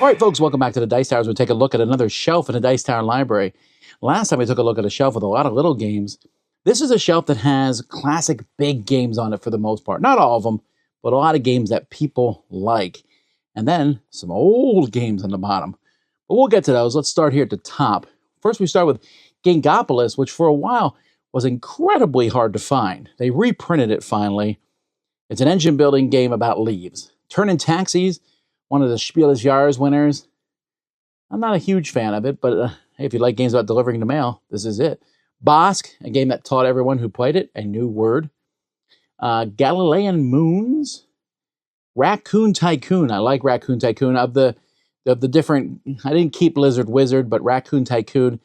All right, folks, welcome back to the Dice Towers. We'll take a look at another shelf in the Dice Tower library. Last time we took a look at a shelf with a lot of little games. This is a shelf that has classic big games on it for the most part. Not all of them, but a lot of games that people like. And then some old games on the bottom. But we'll get to those. Let's start here at the top. First, we start with Gangopolis, which for a while was incredibly hard to find. They reprinted it finally. It's an engine building game about leaves. Turn-in Taxis, one of the Spiel des Jahres winners. I'm not a huge fan of it, but hey, if you like games about delivering the mail, this is it. Bosk, a game that taught everyone who played it a new word. Galilean Moons. Raccoon Tycoon. I like Raccoon Tycoon. Of the different, I didn't keep Lizard Wizard, but Raccoon Tycoon,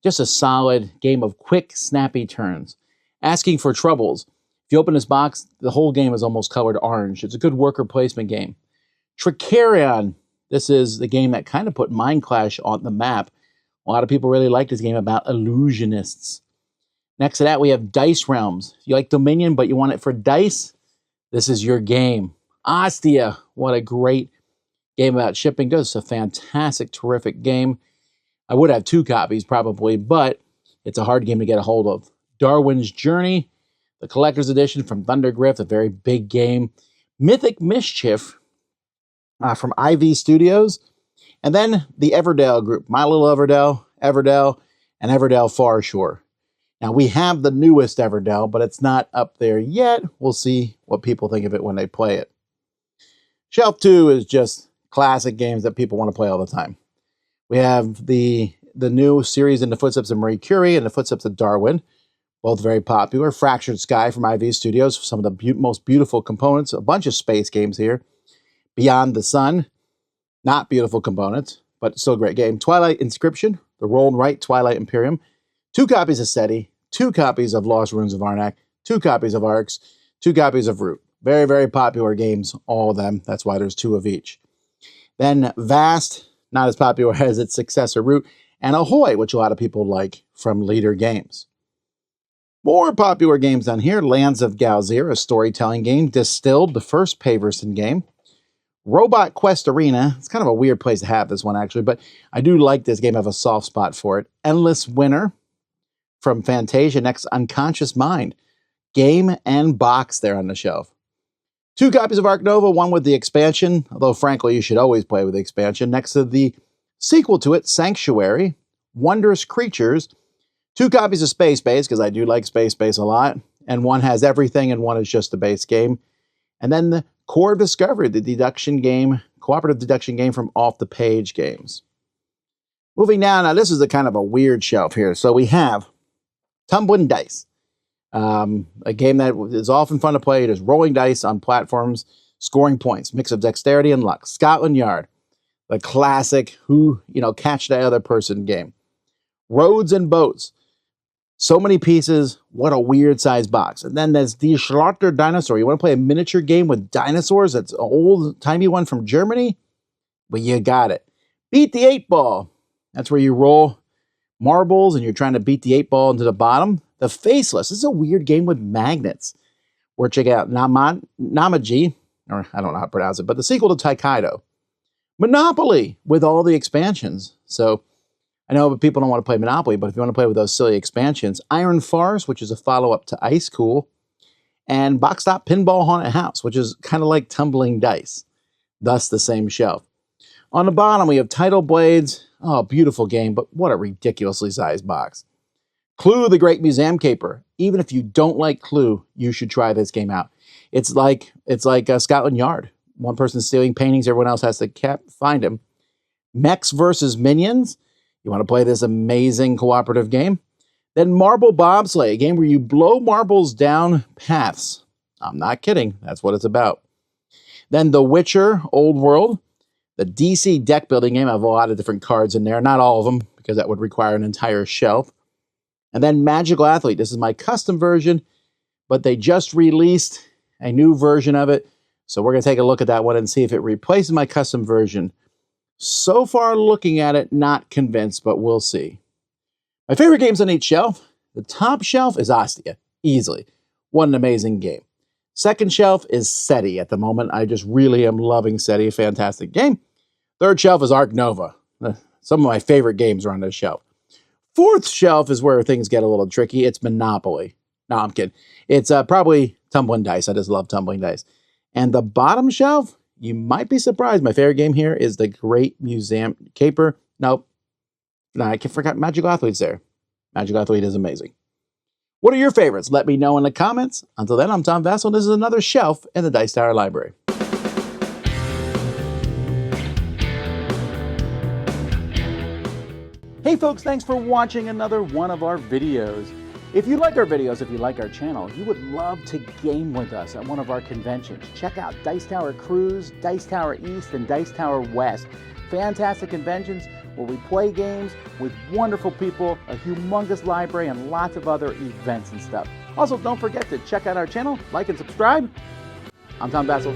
just a solid game of quick, snappy turns. Asking for Troubles. If you open this box, the whole game is almost colored orange. It's a good worker placement game. Tricarion. This is the game that kind of put Mind Clash on the map. A lot of people really like this game about illusionists. Next to that, we have Dice Realms. If you like Dominion, but you want it for dice, this is your game. Ostia. What a great game about shipping. This is a fantastic, terrific game. I would have 2 copies probably, but it's a hard game to get a hold of. Darwin's Journey, the collector's edition from Thundergrift, a very big game. Mythic Mischief from IV Studios. And then the Everdell group, My Little Everdell, Everdell, and Everdell Farshore. Now, we have the newest Everdell, but it's not up there yet. We'll see what people think of it when they play it. Shelf 2 is just classic games that people want to play all the time. We have the new series In the Footsteps of Marie Curie and The Footsteps of Darwin, both very popular. Fractured Sky from IV Studios, some of the most beautiful components. A bunch of space games here. Beyond the Sun, not beautiful components, but still a great game. Twilight Inscription, the Roll and Write Twilight Imperium. 2 copies of SETI, 2 copies of Lost Ruins of Arnak, 2 copies of Arcs, 2 copies of Root. Very, very popular games, all of them. That's why there's 2 of each. Then Vast, not as popular as its successor Root, and Ahoy, which a lot of people like from Leader Games. More popular games on here. Lands of Galzir, a storytelling game. Distilled, the first Paverson game. Robot Quest Arena. It's kind of a weird place to have this one, actually, but I do like this game. I have a soft spot for it. Endless Winter from Fantasia. Next, Unconscious Mind. Game and box there on the shelf. 2 copies of Arc Nova, one with the expansion, although frankly, you should always play with the expansion. Next to the sequel to it, Sanctuary, Wondrous Creatures. 2 copies of Space Base, because I do like Space Base a lot, and one has everything and one is just the base game. And then the Core of Discovery, the deduction game, cooperative deduction game from Off the Page Games. Moving down, now this is a kind of a weird shelf here. So we have Tumbling Dice, a game that is often fun to play. It is rolling dice on platforms, scoring points, mix of dexterity and luck. Scotland Yard, the classic catch the other person game. Roads and Boats. So many pieces, what a weird size box. And then there's the Schlachter Dinosaur. You want to play a miniature game with dinosaurs? That's an old-timey one from Germany? Well, you got it. Beat the 8-Ball. That's where you roll marbles and you're trying to beat the 8-Ball into the bottom. The Faceless. This is a weird game with magnets. Or check out Namaji, or I don't know how to pronounce it, but the sequel to Taikaido. Monopoly with all the expansions. So I know people don't want to play Monopoly, but if you want to play with those silly expansions, Iron Farce, which is a follow-up to Ice Cool, and Box Stop Pinball Haunted House, which is kind of like Tumbling Dice, thus the same shelf. On the bottom, we have Tidal Blades. Oh, beautiful game, but what a ridiculously sized box. Clue, the Great Museum Caper. Even if you don't like Clue, you should try this game out. It's like Scotland Yard. One person's stealing paintings, everyone else has to find him. Mechs versus Minions. You want to play this amazing cooperative game? Then Marble Bobsleigh, a game where you blow marbles down paths. I'm not kidding. That's what it's about. Then The Witcher, Old World. The DC deck building game. I have a lot of different cards in there. Not all of them, because that would require an entire shelf. And then Magical Athlete. This is my custom version, but they just released a new version of it. So we're going to take a look at that one and see if it replaces my custom version. So far, looking at it, not convinced, but we'll see. My favorite games on each shelf. The top shelf is Ostia, easily. What an amazing game. Second shelf is SETI at the moment. I just really am loving SETI, a fantastic game. Third shelf is Ark Nova. Some of my favorite games are on this shelf. Fourth shelf is where things get a little tricky. It's Monopoly. No, I'm kidding. It's probably tumbling dice. I just love tumbling dice. And the bottom shelf, you might be surprised. My favorite game here is the Great Museum Caper. Nope. No, I forgot Magical Athlete's there. Magical Athlete is amazing. What are your favorites? Let me know in the comments. Until then, I'm Tom Vasel. This is another shelf in the Dice Tower Library. Hey folks, thanks for watching another one of our videos. If you like our videos, if you like our channel, you would love to game with us at one of our conventions. Check out Dice Tower Cruise, Dice Tower East, and Dice Tower West. Fantastic conventions where we play games with wonderful people, a humongous library, and lots of other events and stuff. Also, don't forget to check out our channel, like and subscribe. I'm Tom Vasel.